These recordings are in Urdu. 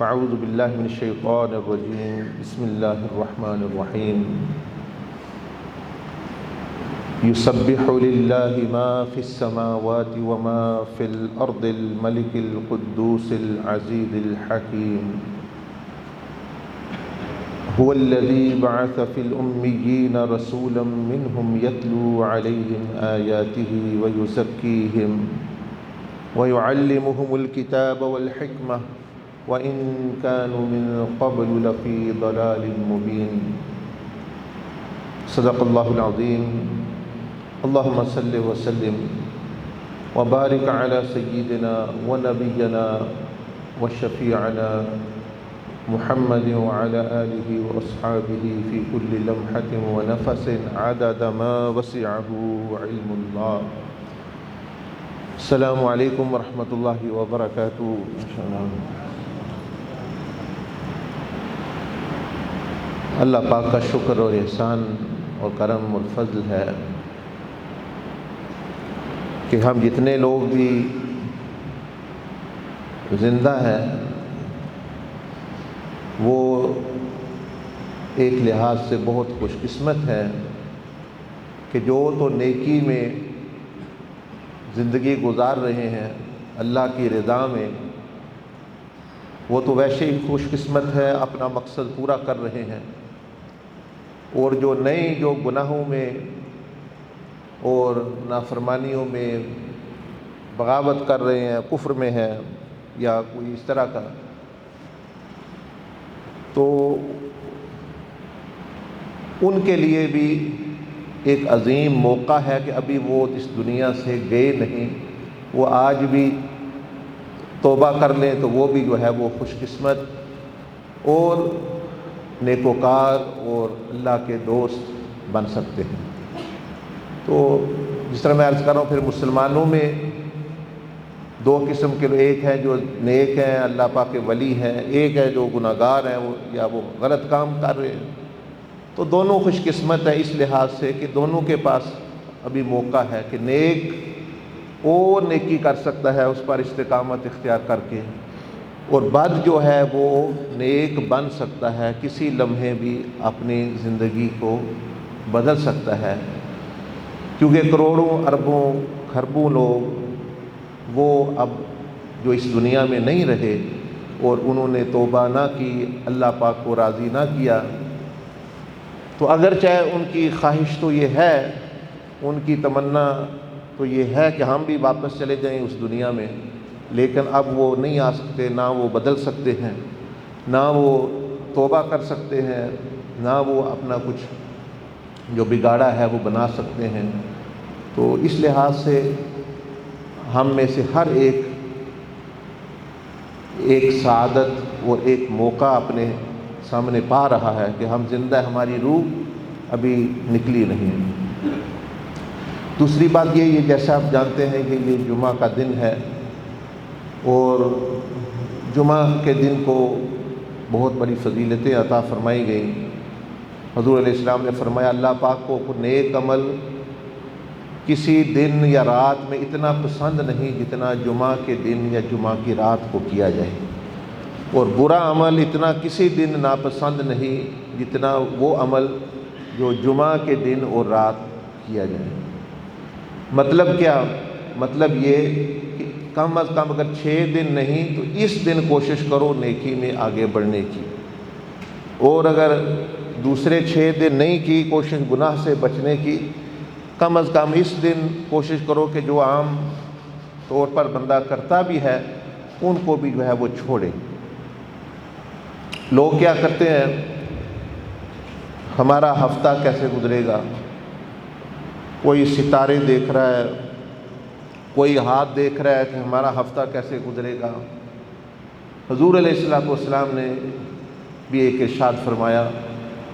اعوذ باللہ من الشیطان الرجیم بسم اللہ الرحمن الرحیم یسبح للہ ما فی السماوات وما فی الارض الملک القدوس العزیز الحکیم هو الذی بعث فی الأمیین رسولا منہم یتلو علیہم آیاتہ ویزکیہم ويعلمهم الكتاب والحكمة وإن كانوا من قبل لفي ضلال مبين صدق الله العظيم اللهم صل وسلم وبارك على سيدنا ونبينا وشفيعنا محمد وعلى آله وأصحابه في كل لمحة ونفس عدد ما وسعه علم الله السلام علیکم ورحمۃ اللہ وبرکاتہ۔ اللہ پاک کا شکر اور احسان اور کرم اور فضل ہے کہ ہم جتنے لوگ بھی زندہ ہیں وہ ایک لحاظ سے بہت خوش قسمت ہیں کہ جو تو نیکی میں زندگی گزار رہے ہیں اللہ کی رضا میں، وہ تو ویسے ہی خوش قسمت ہے، اپنا مقصد پورا کر رہے ہیں، اور جو نئی جو گناہوں میں اور نافرمانیوں میں بغاوت کر رہے ہیں، کفر میں ہیں یا کوئی اس طرح کا، تو ان کے لیے بھی ایک عظیم موقع ہے کہ ابھی وہ اس دنیا سے گئے نہیں، وہ آج بھی توبہ کر لیں تو وہ بھی جو ہے وہ خوش قسمت اور نیکوکار اور اللہ کے دوست بن سکتے ہیں۔ تو جس طرح میں عرض کر رہا ہوں، پھر مسلمانوں میں دو قسم کے، ایک ہے جو نیک ہیں، اللہ پاک کے ولی ہیں، ایک ہے جو گناہ گار ہیں یا وہ غلط کام کر رہے ہیں۔ تو دونوں خوش قسمت ہے اس لحاظ سے کہ دونوں کے پاس ابھی موقع ہے کہ نیک اور نیکی کر سکتا ہے اس پر استقامت اختیار کر کے، اور بد جو ہے وہ نیک بن سکتا ہے، کسی لمحے بھی اپنی زندگی کو بدل سکتا ہے، کیونکہ کروڑوں اربوں خربوں لوگ وہ اب جو اس دنیا میں نہیں رہے اور انہوں نے توبہ نہ کی، اللہ پاک کو راضی نہ کیا، تو اگرچہ ان کی خواہش تو یہ ہے، ان کی تمنا تو یہ ہے کہ ہم بھی واپس چلے جائیں اس دنیا میں، لیکن اب وہ نہیں آ سکتے، نہ وہ بدل سکتے ہیں، نہ وہ توبہ کر سکتے ہیں، نہ وہ اپنا کچھ جو بگاڑا ہے وہ بنا سکتے ہیں۔ تو اس لحاظ سے ہم میں سے ہر ایک سعادت اور ایک موقع اپنے سامنے پا رہا ہے کہ ہم زندہ، ہماری روح ابھی نکلی نہیں ہے۔ دوسری بات یہ جیسا آپ جانتے ہیں کہ یہ جمعہ کا دن ہے، اور جمعہ کے دن کو بہت بڑی فضیلتیں عطا فرمائی گئیں۔ حضور علیہ السلام نے فرمایا اللہ پاک کو نیک عمل کسی دن یا رات میں اتنا پسند نہیں جتنا جمعہ کے دن یا جمعہ کی رات کو کیا جائے، اور برا عمل اتنا کسی دن ناپسند نہیں جتنا وہ عمل جو جمعہ کے دن اور رات کیا جائے۔ مطلب کیا؟ مطلب یہ کہ کم از کم اگر 6 دن نہیں تو اس دن کوشش کرو نیکی میں آگے بڑھنے کی، اور اگر دوسرے 6 دن نہیں کی کوشش گناہ سے بچنے کی، کم از کم اس دن کوشش کرو کہ جو عام طور پر بندہ کرتا بھی ہے ان کو بھی جو ہے وہ چھوڑے۔ لوگ کیا کرتے ہیں، ہمارا ہفتہ کیسے گزرے گا، کوئی ستارے دیکھ رہا ہے، کوئی ہاتھ دیکھ رہا ہے کہ ہمارا ہفتہ کیسے گزرے گا۔ حضور علیہ السلام نے بھی ایک ارشاد فرمایا،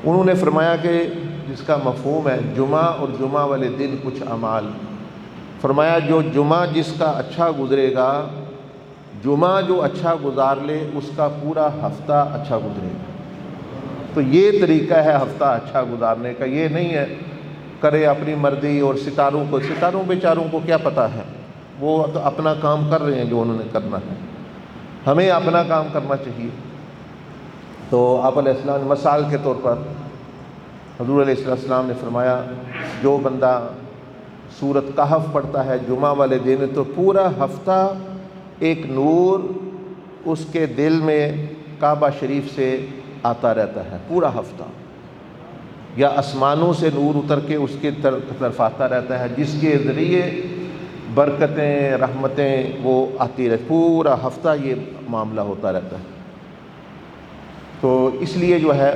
انہوں نے فرمایا کہ جس کا مفہوم ہے جمعہ اور جمعہ والے دن کچھ اعمال، فرمایا جو جمعہ جس کا اچھا گزرے گا، جمعہ جو اچھا گزار لے اس کا پورا ہفتہ اچھا گزرے گا۔ تو یہ طریقہ ہے ہفتہ اچھا گزارنے کا، یہ نہیں ہے کرے اپنی مرضی، اور ستاروں بیچاروں کو کیا پتہ ہے، وہ تو اپنا کام کر رہے ہیں جو انہوں نے کرنا ہے۔ ہمیں اپنا کام کرنا چاہیے، تو آپ علیہ السلام نے مثال کے طور پر حضور علیہ السلام نے فرمایا جو بندہ سورۃ کہف پڑھتا ہے جمعہ والے دن تو پورا ہفتہ ایک نور اس کے دل میں کعبہ شریف سے آتا رہتا ہے پورا ہفتہ، یا آسمانوں سے نور اتر کے اس کے طرف آتا رہتا ہے جس کے ذریعے برکتیں رحمتیں وہ آتی رہتی، پورا ہفتہ یہ معاملہ ہوتا رہتا ہے۔ تو اس لیے جو ہے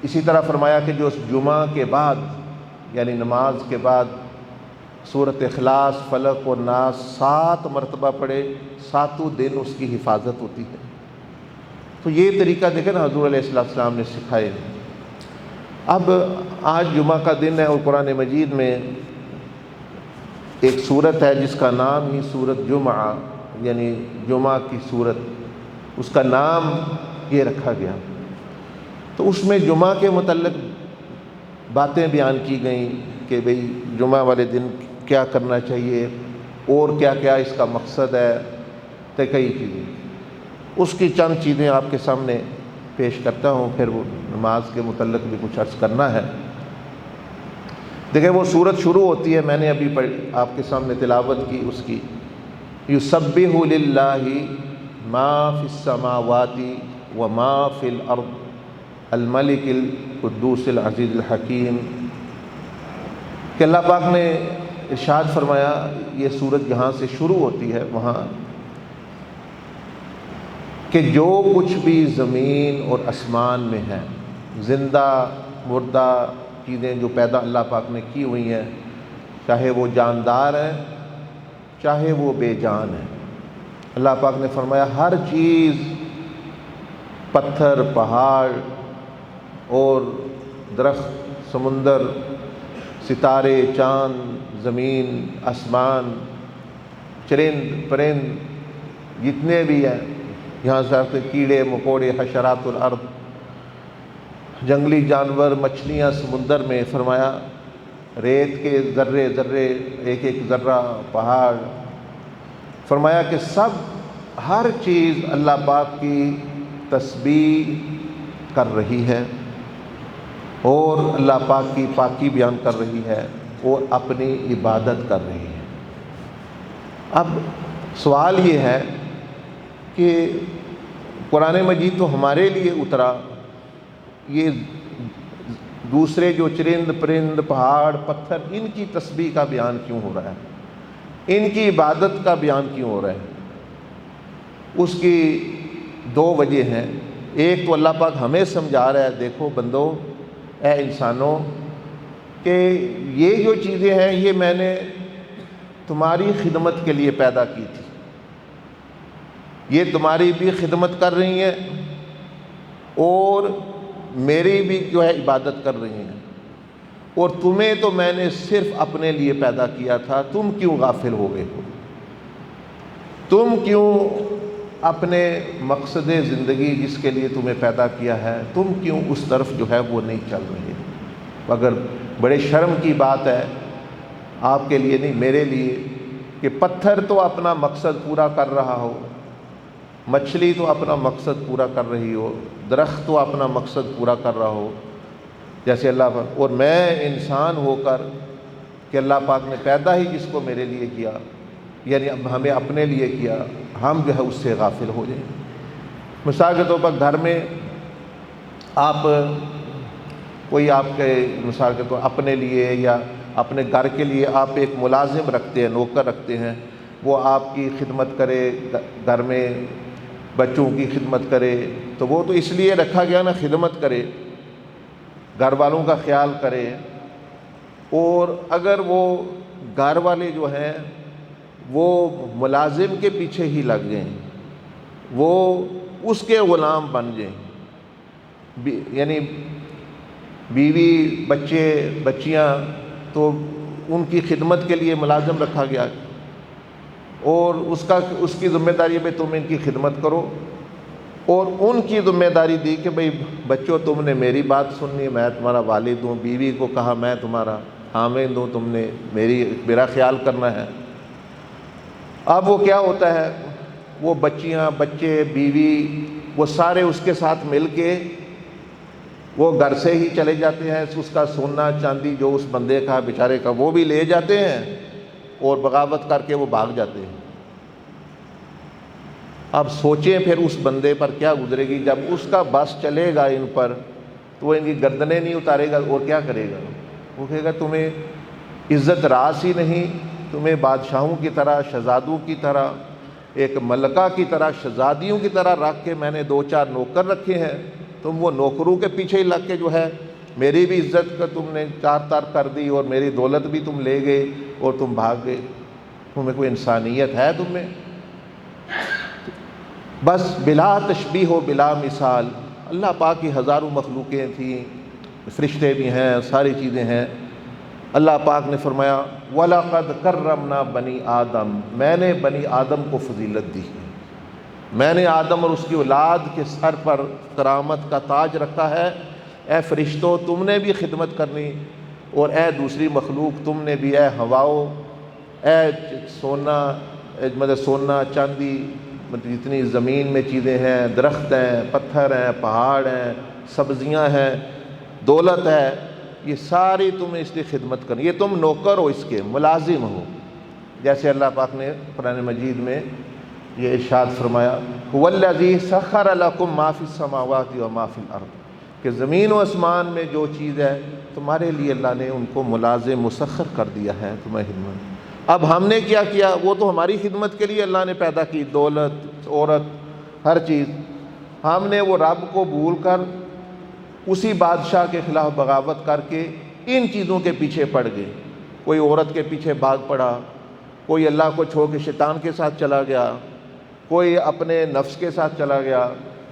اسی طرح فرمایا کہ جو جمعہ کے بعد یعنی نماز کے بعد سورۃ اخلاص فلق اور ناس 7 مرتبہ پڑھے، 7 دن اس کی حفاظت ہوتی ہے۔ تو یہ طریقہ دیکھیں نا حضور علیہ السلام نے سکھائے۔ اب آج جمعہ کا دن ہے اور قرآن مجید میں ایک صورت ہے جس کا نام ہی سورۃ جمعہ یعنی جمعہ کی صورت، اس کا نام یہ رکھا گیا۔ تو اس میں جمعہ کے متعلق باتیں بیان کی گئیں کہ بھئی جمعہ والے دن کیا کرنا چاہیے اور کیا کیا اس کا مقصد ہے، تو کئی چیزیں، اس کی چند چیزیں آپ کے سامنے پیش کرتا ہوں، پھر وہ نماز کے متعلق بھی کچھ عرض کرنا ہے۔ دیکھیں وہ صورت شروع ہوتی ہے، میں نے ابھی آپ کے سامنے تلاوت کی اس کی، یسبح للہ ما فی السماوات و ما فی الارض الملک القدوس العزیز الحکیم، کہ اللہ پاک نے ارشاد فرمایا، یہ سورت جہاں سے شروع ہوتی ہے وہاں کہ جو کچھ بھی زمین اور آسمان میں ہے، زندہ مردہ چیزیں جو پیدا اللہ پاک نے کی ہوئی ہیں، چاہے وہ جاندار ہیں چاہے وہ بے جان ہیں، اللہ پاک نے فرمایا ہر چیز، پتھر پہاڑ اور درخت سمندر ستارے چاند زمین آسمان چرند پرند جتنے بھی ہیں، یہاں سے کیڑے مکوڑے حشرات الارض جنگلی جانور مچھلیاں سمندر میں، فرمایا ریت کے ذرے ذرے ایک ایک ذرہ پہاڑ، فرمایا کہ سب ہر چیز اللہ پاک کی تسبیح کر رہی ہے اور اللہ پاک کی پاکی بیان کر رہی ہے اور اپنی عبادت کر رہی ہے۔ اب سوال یہ ہے کہ قرآن مجید تو ہمارے لیے اترا، یہ دوسرے جو چرند پرند پہاڑ پتھر ان کی تسبیح کا بیان کیوں ہو رہا ہے، ان کی عبادت کا بیان کیوں ہو رہا ہے؟ اس کی 2 وجہ ہیں۔ ایک تو اللہ پاک ہمیں سمجھا رہا ہے، دیکھو بندو اے انسانوں کہ یہ جو چیزیں ہیں یہ میں نے تمہاری خدمت کے لیے پیدا کی تھی، یہ تمہاری بھی خدمت کر رہی ہیں اور میری بھی جو ہے عبادت کر رہی ہیں، اور تمہیں تو میں نے صرف اپنے لیے پیدا کیا تھا، تم کیوں غافل ہو گئے ہو؟ تم کیوں اپنے مقصد زندگی جس کے لیے تمہیں پیدا کیا ہے تم کیوں اس طرف جو ہے وہ نہیں چل رہے؟ مگر بڑے شرم کی بات ہے آپ کے لیے نہیں میرے لیے کہ پتھر تو اپنا مقصد پورا کر رہا ہو، مچھلی تو اپنا مقصد پورا کر رہی ہو، درخت تو اپنا مقصد پورا کر رہا ہو جیسے اللہ پاک، اور میں انسان ہو کر کہ اللہ پاک نے پیدا ہی جس کو میرے لیے کیا یعنی اب ہمیں اپنے لیے کیا، ہم جو ہے اس سے غافل ہو جائیں۔ مثال کے طور پر گھر میں آپ کوئی آپ کے مثال کے طور اپنے لیے یا اپنے گھر کے لیے آپ ایک ملازم رکھتے ہیں، نوکر رکھتے ہیں، وہ آپ کی خدمت کرے، گھر میں بچوں کی خدمت کرے، تو وہ تو اس لیے رکھا گیا نا خدمت کرے، گھر والوں کا خیال کرے، اور اگر وہ گھر والے جو ہیں وہ ملازم کے پیچھے ہی لگ جائیں، وہ اس کے غلام بن جائیں، یعنی بیوی بچے بچیاں تو ان کی خدمت کے لیے ملازم رکھا گیا اور اس کی ذمہ داری ہے تم ان کی خدمت کرو، اور ان کی ذمہ داری دی کہ بھئی بچوں تم نے میری بات سننی، میں تمہارا والد ہوں، بیوی کو کہا میں تمہارا خاوند ہوں، تم نے میرا خیال کرنا ہے۔ اب وہ کیا ہوتا ہے، وہ بچیاں بچے بیوی وہ سارے اس کے ساتھ مل کے وہ گھر سے ہی چلے جاتے ہیں، اس کا سونا چاندی جو اس بندے کا بیچارے کا وہ بھی لے جاتے ہیں اور بغاوت کر کے وہ بھاگ جاتے ہیں۔ اب سوچیں پھر اس بندے پر کیا گزرے گی جب اس کا بس چلے گا ان پر، تو وہ ان کی گردنیں نہیں اتارے گا اور کیا کرے گا؟ وہ کہے گا تمہیں عزت راس ہی نہیں، تمہیں بادشاہوں کی طرح، شہزادوں کی طرح، ایک ملکہ کی طرح، شہزادیوں کی طرح رکھ کے میں نے 2-4 نوکر رکھے ہیں، تم وہ نوکروں کے پیچھے ہی لگ کے جو ہے میری بھی عزت کا تم نے چار تار کر دی اور میری دولت بھی تم لے گئے اور تم بھاگ گئے۔ تمہیں کوئی انسانیت ہے تم میں؟ بس بلا تشبیہ و بلا مثال۔ اللہ پاک کی ہزاروں مخلوقیں تھیں، فرشتے بھی ہیں، ساری چیزیں ہیں۔ اللہ پاک نے فرمایا وَلَقَدْ كَرَّمْنَا بَنِي آدم، میں نے بنی آدم کو فضیلت دی، میں نے آدم اور اس کی اولاد کے سر پر کرامت کا تاج رکھا ہے۔ اے فرشتوں تم نے بھی خدمت کرنی، اور اے دوسری مخلوق تم نے بھی، اے ہواؤ، اے سونا چاندی، جتنی زمین میں چیزیں ہیں، درخت ہیں، پتھر ہیں، پہاڑ ہیں، سبزیاں ہیں، دولت ہے، یہ ساری تمہیں اس کی خدمت کرنی، یہ تم نوکر ہو، اس کے ملازم ہو۔ جیسے اللہ پاک نے قرآن مجید میں یہ ارشاد فرمایا هُوَ الَّذِي سَخَّرَ لَكُم مَّا فِي السَّمَاوَاتِ وَمَا فِي الْأَرْضِ، کہ زمین و آسمان میں جو چیز ہے تمہارے لیے اللہ نے ان کو ملازم مسخر کر دیا ہے تمہیں خدمت۔ اب ہم نے کیا کیا؟ وہ تو ہماری خدمت کے لیے اللہ نے پیدا کی، دولت، عورت، ہر چیز۔ ہم نے وہ رب کو بھول کر اسی بادشاہ کے خلاف بغاوت کر کے ان چیزوں کے پیچھے پڑ گئے۔ کوئی عورت کے پیچھے بھاگ پڑا، کوئی اللہ کو چھوڑ کے شیطان کے ساتھ چلا گیا، کوئی اپنے نفس کے ساتھ چلا گیا،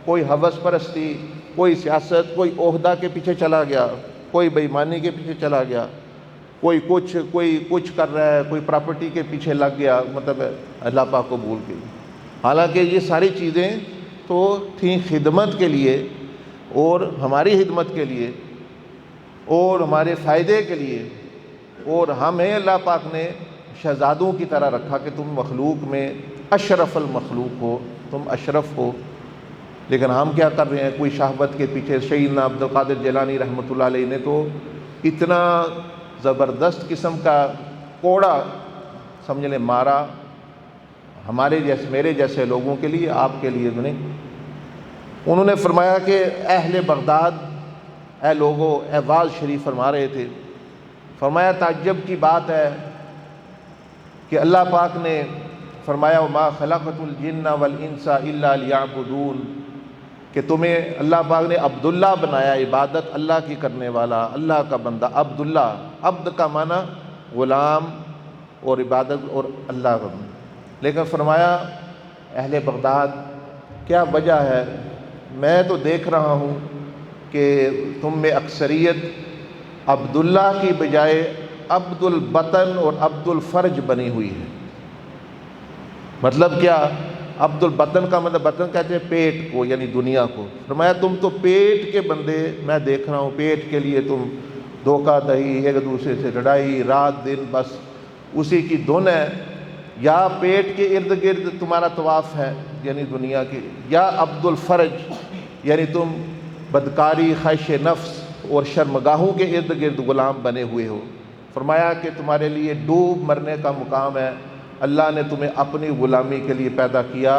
کوئی ہوس پرستی، کوئی سیاست، کوئی عہدہ کے پیچھے چلا گیا، کوئی بے ایمانی کے پیچھے چلا گیا، کوئی کچھ کر رہا ہے، کوئی پراپرٹی کے پیچھے لگ گیا، مطلب اللہ پاک کو بھول کے۔ حالانکہ یہ ساری چیزیں تو تھیں خدمت کے لیے، اور ہماری خدمت کے لیے، اور ہمارے فائدے کے لیے، اور ہمیں اللہ پاک نے شہزادوں کی طرح رکھا کہ تم مخلوق میں اشرف المخلوق ہو، تم اشرف ہو۔ لیکن ہم کیا کر رہے ہیں؟ کوئی شہوت کے پیچھے۔ سیدنا عبد القادر جیلانی رحمۃ اللہ علیہ نے تو اتنا زبردست قسم کا کوڑا سمجھ لیں مارا ہمارے جیسے، میرے جیسے لوگوں کے لیے، آپ کے لیے تو نہیں۔ انہوں نے فرمایا کہ اہل بغداد، اے لوگوں، اے واز شریف فرما رہے تھے، فرمایا تعجب کی بات ہے کہ اللہ پاک نے فرمایا وَمَا خَلَقْتُ الْجِنَّ وَالْإِنسَ إِلَّا لِيَعْبُدُونَ، کہ تمہیں اللہ پاک نے عبداللہ بنایا، عبادت اللہ کی کرنے والا، اللہ کا بندہ، عبداللہ۔ عبد کا معنی غلام، اور عبادت اور اللہ کا بندہ۔ لیکن فرمایا اہل بغداد کیا وجہ ہے؟ میں تو دیکھ رہا ہوں کہ تم میں اکثریت عبداللہ کی بجائے عبد البطن اور عبد الفرج بنی ہوئی ہے۔ مطلب کیا؟ عبد البطن کا مطلب، بطن کہتے ہیں پیٹ کو، یعنی دنیا کو۔ فرمایا تم تو پیٹ کے بندے، میں دیکھ رہا ہوں پیٹ کے لیے تم دھوکہ دہی، ایک دوسرے سے لڑائی، رات دن بس اسی کی دھن ہے۔ یا پیٹ کے ارد گرد تمہارا طواف ہے یعنی دنیا کے، یا عبد الفرج یعنی تم بدکاری، خواہش نفس اور شرمگاہوں کے ارد گرد غلام بنے ہوئے ہو۔ فرمایا کہ تمہارے لیے ڈوب مرنے کا مقام ہے۔ اللہ نے تمہیں اپنی غلامی کے لیے پیدا کیا،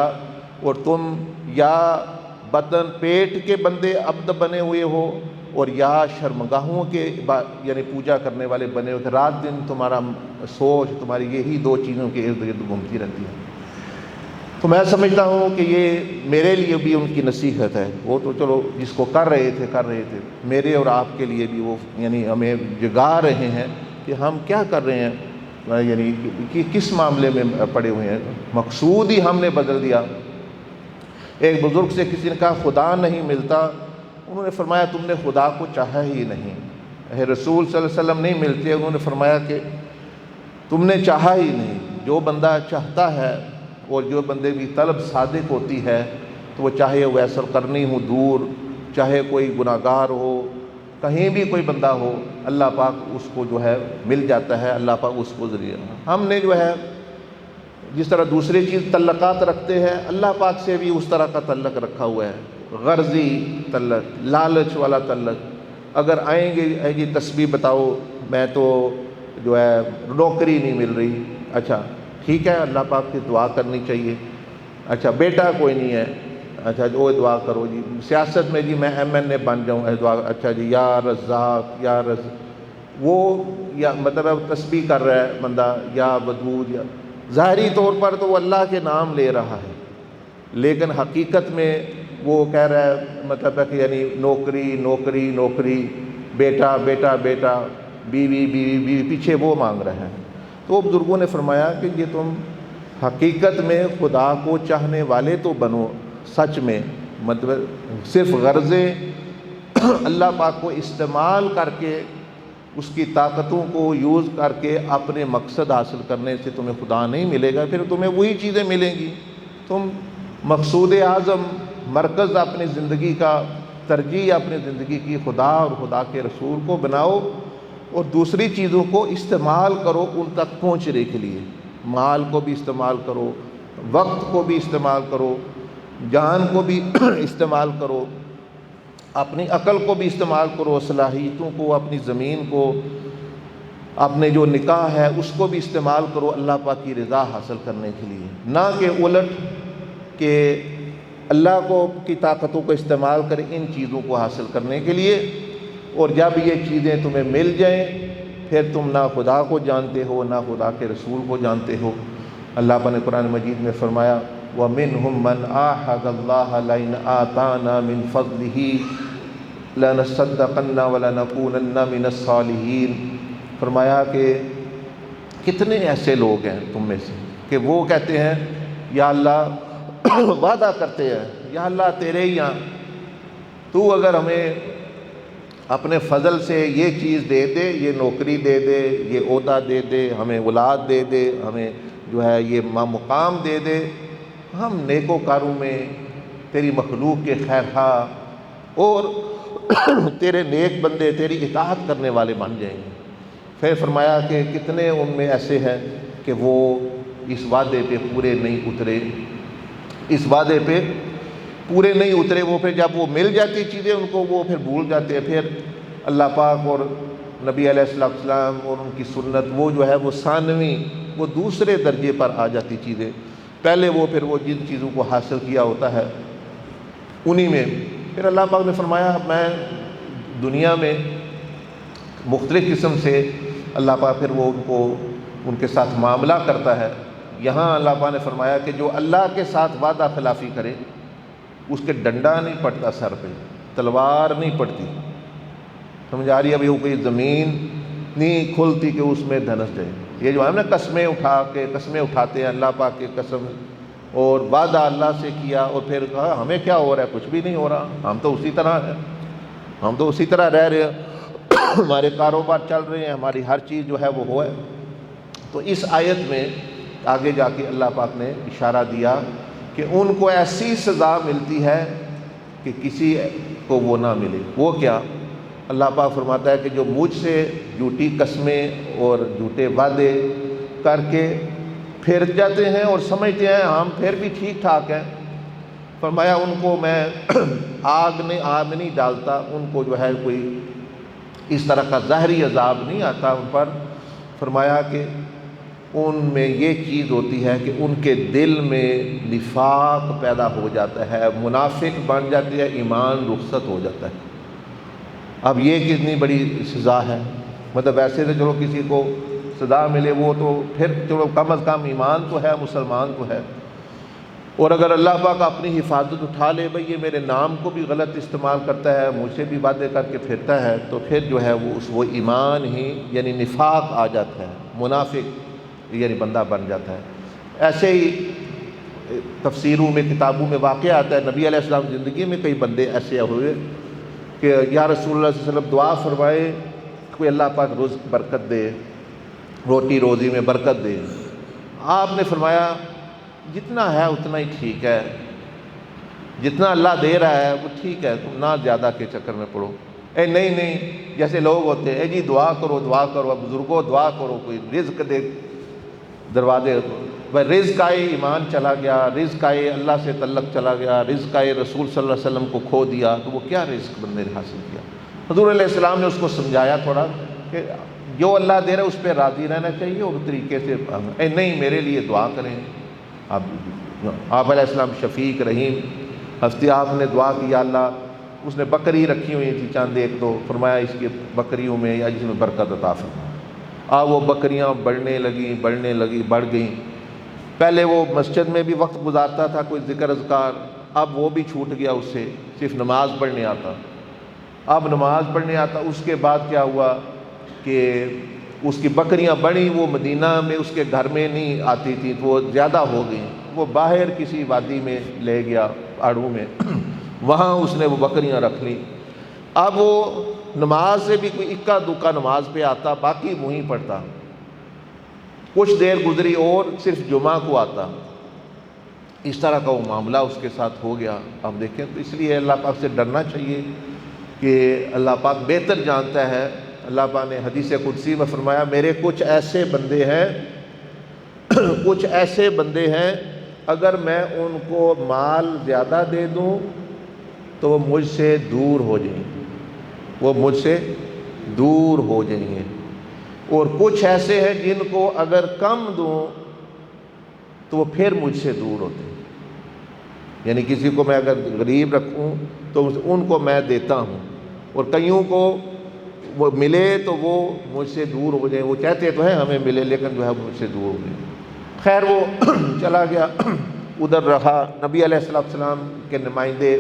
اور تم یا بطن پیٹ کے بندے عبد بنے ہوئے ہو، اور یا شرمگاہوں کے یعنی پوجا کرنے والے بنے ہوئے، رات دن تمہارا سوچ تمہاری یہی دو چیزوں کے ارد گرد گھومتی رہتی ہے۔ تو میں سمجھتا ہوں کہ یہ میرے لیے بھی ان کی نصیحت ہے۔ وہ تو چلو جس کو کر رہے تھے، میرے اور آپ کے لیے بھی وہ یعنی ہمیں جگا رہے ہیں کہ ہم کیا کر رہے ہیں، یعنی کہ کس معاملے میں پڑے ہوئے ہیں۔ مقصود ہی ہم نے بدل دیا۔ ایک بزرگ سے کسی نے کہا خدا نہیں ملتا، انہوں نے فرمایا تم نے خدا کو چاہا ہی نہیں۔ رسول صلی اللہ علیہ وسلم نہیں ملتے، انہوں نے فرمایا کہ تم نے چاہا ہی نہیں۔ جو بندہ چاہتا ہے اور جو بندے کی طلب صادق ہوتی ہے تو وہ چاہے ویسر کرنی ہو دور، چاہے کوئی گناہ گار ہو، کہیں بھی کوئی بندہ ہو، اللہ پاک اس کو جو ہے مل جاتا ہے، اللہ پاک اس کو ذریعہ۔ ہم نے جو ہے جس طرح دوسری چیز تعلقات رکھتے ہیں، اللہ پاک سے بھی اس طرح کا تعلق رکھا ہوا ہے، غرضی تعلق، لالچ والا تعلق۔ اگر آئیں گے تسبیح بتاؤ، میں تو جو ہے نوکری نہیں مل رہی، اچھا ٹھیک ہے، اللہ پاک کی دعا کرنی چاہیے۔ اچھا بیٹا کوئی نہیں ہے، اچھا وہ دعا کرو جی۔ سیاست میں جی میں MNA بن جاؤں، دعا، اچھا جی یا رزاق یا وہ یا مطلب تسبیح کر رہا ہے بندہ، یا ودود، یا ظاہری طور پر تو وہ اللہ کے نام لے رہا ہے، لیکن حقیقت میں وہ کہہ رہا ہے مطلب ہے کہ یعنی نوکری نوکری نوکری، بیٹا بیٹا بیٹا، بیوی بیوی بیوی، پیچھے وہ مانگ رہے ہیں۔ تو بزرگوں نے فرمایا کہ یہ تم حقیقت میں خدا کو چاہنے والے تو بنو، سچ میں مطلب صرف غرضیں اللہ پاک کو استعمال کر کے، اس کی طاقتوں کو یوز کر کے اپنے مقصد حاصل کرنے سے تمہیں خدا نہیں ملے گا، پھر تمہیں وہی چیزیں ملیں گی۔ تم مقصود اعظم، مرکز اپنی زندگی کا، ترجیح اپنی زندگی کی خدا اور خدا کے رسول کو بناؤ، اور دوسری چیزوں کو استعمال کرو ان تک پہنچنے کے لیے۔ مال کو بھی استعمال کرو، وقت کو بھی استعمال کرو، جان کو بھی استعمال کرو، اپنی عقل کو بھی استعمال کرو، صلاحیتوں کو، اپنی زمین کو، اپنے جو نکاح ہے اس کو بھی استعمال کرو اللہ پاک کی رضا حاصل کرنے کے لیے، نہ کہ الٹ کہ اللہ کو کی طاقتوں کو استعمال کریں ان چیزوں کو حاصل کرنے کے لیے، اور جب یہ چیزیں تمہیں مل جائیں پھر تم نہ خدا کو جانتے ہو نہ خدا کے رسول کو جانتے ہو۔ اللہ پاک نے قرآن مجید میں فرمایا وَمِنْهُمْ مَنْ عَاهَدَ اللَّهَ لَئِنْ آتَانَا مِنْ فَضْلِهِ لَنَصَّدَّقَنَّ وَلَنَكُونَنَّ مِنَ الصَّالِحِينَ۔ فرمایا کہ کتنے ایسے لوگ ہیں تم میں سے کہ وہ کہتے ہیں یا اللہ وعدہ کرتے ہیں یا اللہ تیرے ہی یہاں تو اگر ہمیں اپنے فضل سے یہ چیز دے دے، یہ نوکری دے دے، یہ عہدہ دے دے، ہمیں اولاد دے دے، ہمیں جو ہے یہ مقام دے دے، ہم نیکوکاروں میں تیری مخلوق کے خیر خواہ اور تیرے نیک بندے تیری اطاعت کرنے والے بن جائیں گے۔ پھر فرمایا کہ کتنے ان میں ایسے ہیں کہ وہ اس وعدے پہ پورے نہیں اترے، اس وعدے پہ پورے نہیں اترے، وہ پھر جب وہ مل جاتی چیزیں ان کو وہ پھر بھول جاتے ہیں، پھر اللہ پاک اور نبی علیہ السلام اور ان کی سنت وہ جو ہے وہ ثانوی، وہ دوسرے درجے پر آ جاتی چیزیں، پہلے وہ پھر وہ جن چیزوں کو حاصل کیا ہوتا ہے انہی میں۔ پھر اللہ پاک نے فرمایا میں دنیا میں مختلف قسم سے اللہ پاک پھر وہ ان کے ساتھ معاملہ کرتا ہے۔ یہاں اللہ پاک نے فرمایا کہ جو اللہ کے ساتھ وعدہ خلافی کرے اس کے ڈنڈا نہیں پڑتا سر پہ، تلوار نہیں پڑتی، سمجھ آ رہی ہے؟ ابھی وہ کوئی زمین نہیں کھلتی کہ اس میں دھنس جائے۔ یہ جو ہم نے قسمیں اٹھاتے ہیں اللہ پاک کی قسم، اور وعدہ اللہ سے کیا اور پھر کہا ہمیں کیا ہو رہا ہے، کچھ بھی نہیں ہو رہا، ہم تو اسی طرح ہیں، ہم تو اسی طرح رہ رہے ہیں، ہمارے کاروبار چل رہے ہیں، ہماری ہر چیز جو ہے وہ ہے۔ تو اس آیت میں آگے جا کے اللہ پاک نے اشارہ دیا کہ ان کو ایسی سزا ملتی ہے کہ کسی کو وہ نہ ملے۔ وہ کیا؟ اللہ پاک فرماتا ہے کہ جو مجھ سے جھوٹی قسمیں اور جھوٹے وعدے کر کے پھر جاتے ہیں اور سمجھتے ہیں ہم پھر بھی ٹھیک ٹھاک ہیں، فرمایا ان کو میں آگ نہیں ڈالتا، ان کو جو ہے کوئی اس طرح کا ظاہری عذاب نہیں آتا ان پر۔ فرمایا کہ ان میں یہ چیز ہوتی ہے کہ ان کے دل میں نفاق پیدا ہو جاتا ہے، منافق بن جاتے ہیں، ایمان رخصت ہو جاتا ہے۔ اب یہ کتنی بڑی سزا ہے، مطلب ویسے تو چلو کسی کو سزا ملے وہ تو پھر چلو کم از کم ایمان تو ہے، مسلمان تو ہے، اور اگر اللہ پاک اپنی حفاظت اٹھا لے، بھئی یہ میرے نام کو بھی غلط استعمال کرتا ہے، مجھ سے بھی وعدے کر کے پھرتا ہے، تو پھر جو ہے وہ ایمان ہی یعنی نفاق آ جاتا ہے، منافق یعنی بندہ بن جاتا ہے۔ ایسے ہی تفسیروں میں کتابوں میں واقعہ آتا ہے، نبی علیہ السلام زندگی میں کئی بندے ایسے ہوئے کہ یا رسول اللہ صلی اللہ علیہ وسلم دعا فرمائے کوئی اللہ پاک رزق برکت دے، روٹی روزی میں برکت دے۔ آپ نے فرمایا جتنا ہے اتنا ہی ٹھیک ہے، جتنا اللہ دے رہا ہے وہ ٹھیک ہے، تم نہ زیادہ کے چکر میں پڑو۔ نہیں جیسے لوگ ہوتے ہیں جی دعا کرو اب بزرگوں دعا کرو کوئی رزق دے، دروازے وہ رزق آئے ایمان چلا گیا، رزق آئے اللہ سے تعلق چلا گیا، رزق آئے رسول صلی اللہ علیہ وسلم کو کھو دیا، تو وہ کیا رزق بندے نے حاصل کیا؟ حضور علیہ السلام نے اس کو سمجھایا تھوڑا کہ جو اللہ دے رہا ہے اس پہ راضی رہنا چاہیے، اور طریقے سے نہیں میرے لیے دعا کریں۔ آپ علیہ السلام شفیق رحیم، ہفتے آپ نے دعا کی یا اللہ، اس نے بکری رکھی ہوئی تھی چاند ایک دو، فرمایا اس کی بکریوں میں یا جس میں برکت عطا فرما۔ وہ بکریاں بڑھنے لگیں بڑھ گئیں۔ پہلے وہ مسجد میں بھی وقت گزارتا تھا، کوئی ذکر اذکار، اب وہ بھی چھوٹ گیا اس سے، صرف نماز پڑھنے آتا۔ اب نماز پڑھنے آتا، اس کے بعد کیا ہوا کہ اس کی بکریاں بڑھیں، وہ مدینہ میں اس کے گھر میں نہیں آتی تھی تو وہ زیادہ ہو گئیں، وہ باہر کسی وادی میں لے گیا پہاڑوں میں، وہاں اس نے وہ بکریاں رکھ لیں۔ اب وہ نماز سے بھی کوئی اکا دکا نماز پہ آتا، باقی وہیں پڑھتا۔ کچھ دیر گزری اور صرف جمعہ کو آتا۔ اس طرح کا وہ معاملہ اس کے ساتھ ہو گیا۔ اب دیکھیں تو اس لیے اللہ پاک سے ڈرنا چاہیے کہ اللہ پاک بہتر جانتا ہے۔ اللہ پاک نے حدیث قدسی میں فرمایا میرے کچھ ایسے بندے ہیں اگر میں ان کو مال زیادہ دے دوں تو وہ مجھ سے دور ہو جائیں گے، اور کچھ ایسے ہیں جن کو اگر کم دوں تو وہ پھر مجھ سے دور ہوتے ہیں۔ یعنی کسی کو میں اگر غریب رکھوں تو ان کو میں دیتا ہوں، اور کئیوں کو وہ ملے تو وہ مجھ سے دور ہو جائیں۔ وہ چاہتے تو ہیں ہمیں ملے لیکن جو ہے مجھ سے دور ہو جائیں۔ خیر وہ چلا گیا، ادھر رہا۔ نبی علیہ السلام کے نمائندے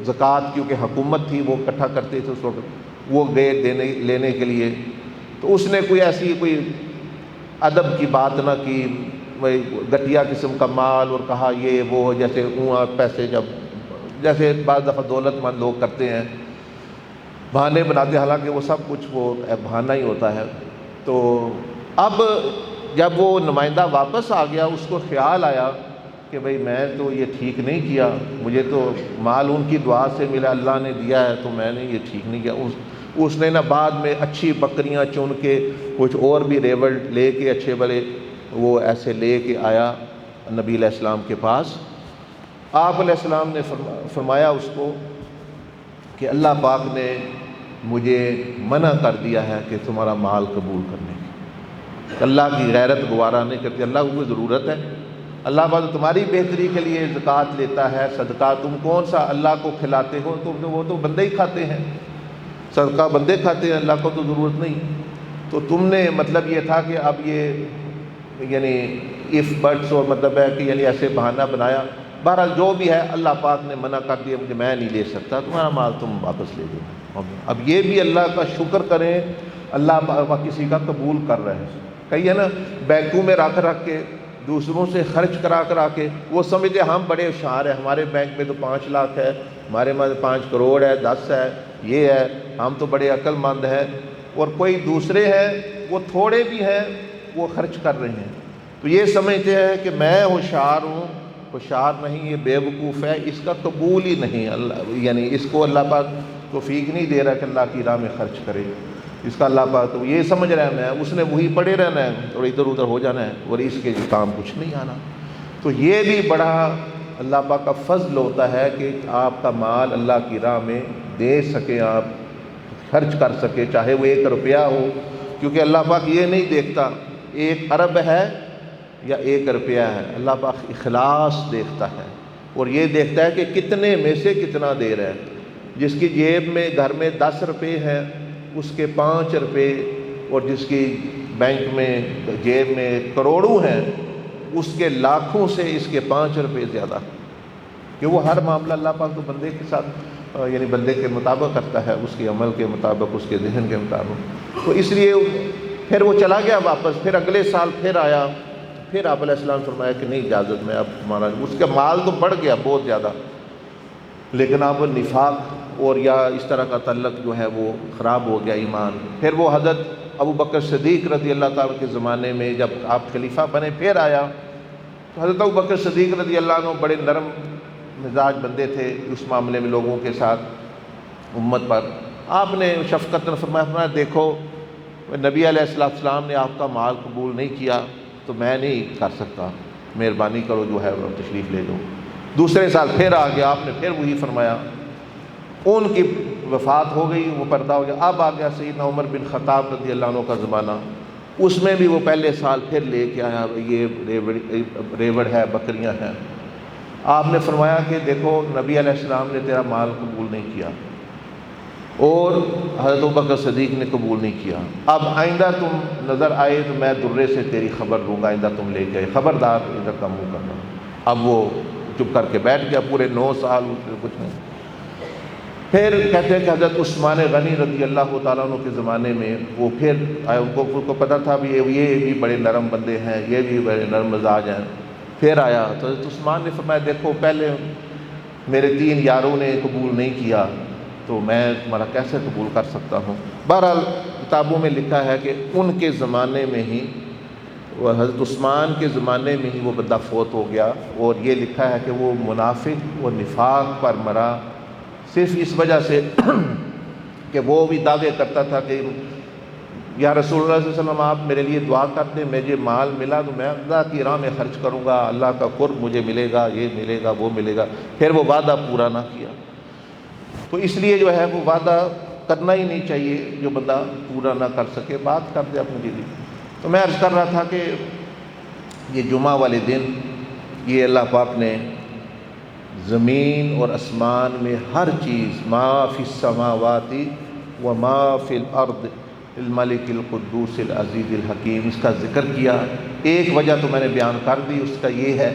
زکوٰۃ کیونکہ حکومت تھی وہ اکٹھا کرتے تھے اس وقت، وہ گئے لینے کے لیے، تو اس نے کوئی ادب کی بات نہ کی، گٹیا قسم کا مال، اور کہا یہ وہ، جیسے پیسے جیسے بعض دفعہ دولت مند لوگ کرتے ہیں، بہانے بناتے، حالانکہ وہ سب کچھ وہ بہانہ ہی ہوتا ہے۔ تو اب جب وہ نمائندہ واپس آ گیا، اس کو خیال آیا کہ بھئی میں تو یہ ٹھیک نہیں کیا، مجھے تو مال ان کی دعا سے ملا، اللہ نے دیا ہے، تو میں نے یہ ٹھیک نہیں کیا۔ اس نے بعد میں اچھی بکریاں چن کے کچھ اور بھی ریوڑ لے کے اچھے بڑے وہ ایسے لے کے آیا نبی علیہ السلام کے پاس۔ آپ علیہ السلام نے فرمایا اس کو کہ اللہ پاک نے مجھے منع کر دیا ہے کہ تمہارا مال قبول کرنے کی۔ اللہ کی غیرت گوارا نہیں کرتی، اللہ کو کوئی ضرورت ہے؟ اللہ پاک تمہاری بہتری کے لیے زکوٰۃ لیتا ہے، صدقہ تم کون سا اللہ کو کھلاتے ہو؟ وہ تو بندے ہی کھاتے ہیں، صدقہ بندے کھاتے ہیں، اللہ کو تو ضرورت نہیں۔ تو تم نے مطلب یہ تھا کہ اب یہ یعنی اف بٹس، اور مطلب ہے کہ یعنی ایسے بہانہ بنایا۔ بہرحال جو بھی ہے اللہ پاک نے منع کر دیا، مجھے میں نہیں لے سکتا، تمہارا مال تم واپس لے دو۔ اب یہ بھی اللہ کا شکر کریں، اللہ پاک کسی کا قبول کر رہے ہیں۔ کئی ہے نا بینکوں میں رکھ کے دوسروں سے خرچ کرا کے وہ سمجھتے ہم بڑے ہوشیار ہیں، ہمارے بینک میں تو 5 لاکھ ہے، ہمارے میں 5 کروڑ ہے، 10 ہے، یہ ہے، ہم تو بڑے عقل مند ہیں، اور کوئی دوسرے ہیں وہ تھوڑے بھی ہیں وہ خرچ کر رہے ہیں، تو یہ سمجھتے ہیں کہ میں ہوشیار ہوں۔ ہوشیار نہیں، یہ بے وقوف ہے، اس کا قبول ہی نہیں اللہ، یعنی اس کو اللہ پاک توفیق نہیں دے رہا کہ اللہ کی راہ میں خرچ کرے، اس کا اللہ پاک تو یہ سمجھ رہنا ہے، اس نے وہی پڑے رہنا ہے اور ادھر ادھر ہو جانا ہے، اور اس کے کام کچھ نہیں آنا۔ تو یہ بھی بڑا اللہ پاک کا فضل ہوتا ہے کہ آپ کا مال اللہ کی راہ میں دے سکیں، آپ خرچ کر سکیں، چاہے وہ 1 روپیہ ہو، کیونکہ اللہ پاک یہ نہیں دیکھتا 1 ارب ہے یا 1 روپیہ ہے، اللہ پاک اخلاص دیکھتا ہے، اور یہ دیکھتا ہے کہ کتنے میں سے کتنا دے رہا ہے۔ جس کی جیب میں گھر میں 10 روپے ہیں اس کے 5 روپے، اور جس کی بینک میں جیب میں کروڑوں ہیں اس کے لاکھوں سے اس کے 5 روپے زیادہ، کہ وہ ہر معاملہ اللہ پاک تو بندے کے ساتھ یعنی بندے کے مطابق کرتا ہے، اس کے عمل کے مطابق، اس کے ذہن کے مطابق۔ تو اس لیے پھر وہ چلا گیا واپس، پھر اگلے سال پھر آیا، پھر آپ علیہ السلام فرمایا کہ نہیں اجازت میں اب تمہارا، اس کا مال تو بڑھ گیا بہت زیادہ، لیکن اب نفاق اور یا اس طرح کا تعلق جو ہے وہ خراب ہو گیا ایمان۔ پھر وہ حضرت ابو بکر صدیق رضی اللہ تعالیٰ کے زمانے میں جب آپ خلیفہ بنے پھر آیا، تو حضرت ابو بکر صدیق رضی اللہ عنہ بڑے نرم مزاج بندے تھے اس معاملے میں لوگوں کے ساتھ، امت پر۔ آپ نے شفقت میں فرمایا دیکھو نبی علیہ السلام نے آپ کا مال قبول نہیں کیا تو میں نہیں کر سکتا، مہربانی کرو جو ہے وہ تشریف لے جاؤ۔ دوسرے سال پھر آ گیا، آپ نے پھر وہی فرمایا۔ ان کی وفات ہو گئی، وہ پردہ ہو گیا۔ اب آ گیا سیدنا عمر بن خطاب رضی اللہ عنہ کا زمانہ، اس میں بھی وہ پہلے سال پھر لے کے آیا، یہ ریوڑ ہے، بکریاں ہیں۔ آپ نے فرمایا کہ دیکھو نبی علیہ السلام نے تیرا مال قبول نہیں کیا اور حضرت ابوبکر صدیق نے قبول نہیں کیا، اب آئندہ تم نظر آئے تو میں درے سے تیری خبر دوں گا، آئندہ تم لے کے آئے، خبردار ادھر کا منہ کرنا۔ اب وہ چپ کر کے بیٹھ گیا، پورے 9 سال اس سے کچھ نہیں۔ پھر کہتے ہیں کہ حضرت عثمان غنی رضی اللہ تعالیٰ عنہ کے زمانے میں وہ پھر آئے، ان کو پتہ تھا بھی یہ بھی بڑے نرم بندے ہیں، یہ بھی بڑے نرم مزاج ہیں۔ پھر آیا تو حضرت عثمان نے فرمایا دیکھو پہلے میرے 3 یاروں نے قبول نہیں کیا تو میں تمہارا کیسے قبول کر سکتا ہوں۔ بہرحال کتابوں میں لکھا ہے کہ ان کے زمانے میں ہی، وہ حضرت عثمان کے زمانے میں ہی وہ بندہ فوت ہو گیا، اور یہ لکھا ہے کہ وہ منافق اور نفاق پر مرا، صرف اس وجہ سے کہ وہ بھی دعوے کرتا تھا کہ یا رسول اللہ صلی اللہ علیہ وسلم آپ میرے لیے دعا کر دیں، مجھے مال ملا تو میں اللہ کی راہ میں خرچ کروں گا، اللہ کا قرب مجھے ملے گا، یہ ملے گا وہ ملے گا، پھر وہ وعدہ پورا نہ کیا۔ تو اس لیے جو ہے وہ وعدہ کرنا ہی نہیں چاہیے، جو بندہ پورا نہ کر سکے بات کر دے اپنے لیے۔ تو میں عرض کر رہا تھا کہ یہ جمعہ والے دن یہ اللہ پاک نے زمین اور آسمان میں ہر چیز، ما فی السماوات و ما فی الارض الملک القدوس العزیز الحکیم، اس کا ذکر کیا۔ ایک وجہ تو میں نے بیان کر دی، اس کا یہ ہے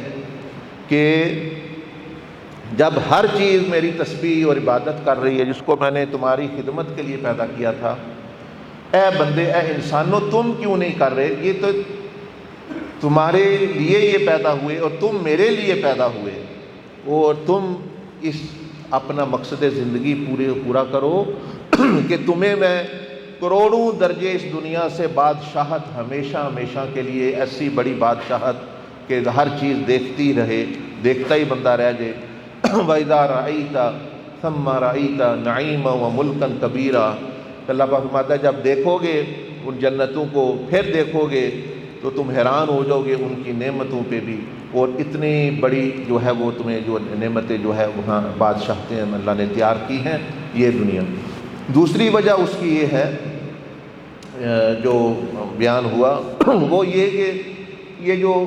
کہ جب ہر چیز میری تسبیح اور عبادت کر رہی ہے، جس کو میں نے تمہاری خدمت کے لیے پیدا کیا تھا، اے بندے، اے انسانوں، تم کیوں نہیں کر رہے؟ یہ تو تمہارے لیے یہ پیدا ہوئے اور تم میرے لیے پیدا ہوئے، اور تم اس اپنا مقصد زندگی پورا کرو کہ تمہیں میں کروڑوں درجے اس دنیا سے بادشاہت ہمیشہ ہمیشہ کے لیے، ایسی بڑی بادشاہت کہ ہر چیز دیکھتی رہے، دیکھتا ہی بندہ رہ جائے۔ وَإِذَا رَأَيْتَ ثَمَّ رَأَيْتَ نَعِيمًا وَمُلْكًا كَبِيرًا، اللہ پاک فرماتا ہے جب دیکھو گے ان جنتوں کو، پھر دیکھو گے تو تم حیران ہو جاؤ گے ان کی نعمتوں پہ بھی، اور اتنی بڑی جو ہے وہ تمہیں جو نعمتیں جو ہے وہاں بادشاہتیں اللہ نے تیار کی ہیں یہ دنیا۔ دوسری وجہ اس کی یہ ہے جو بیان ہوا، وہ یہ کہ یہ جو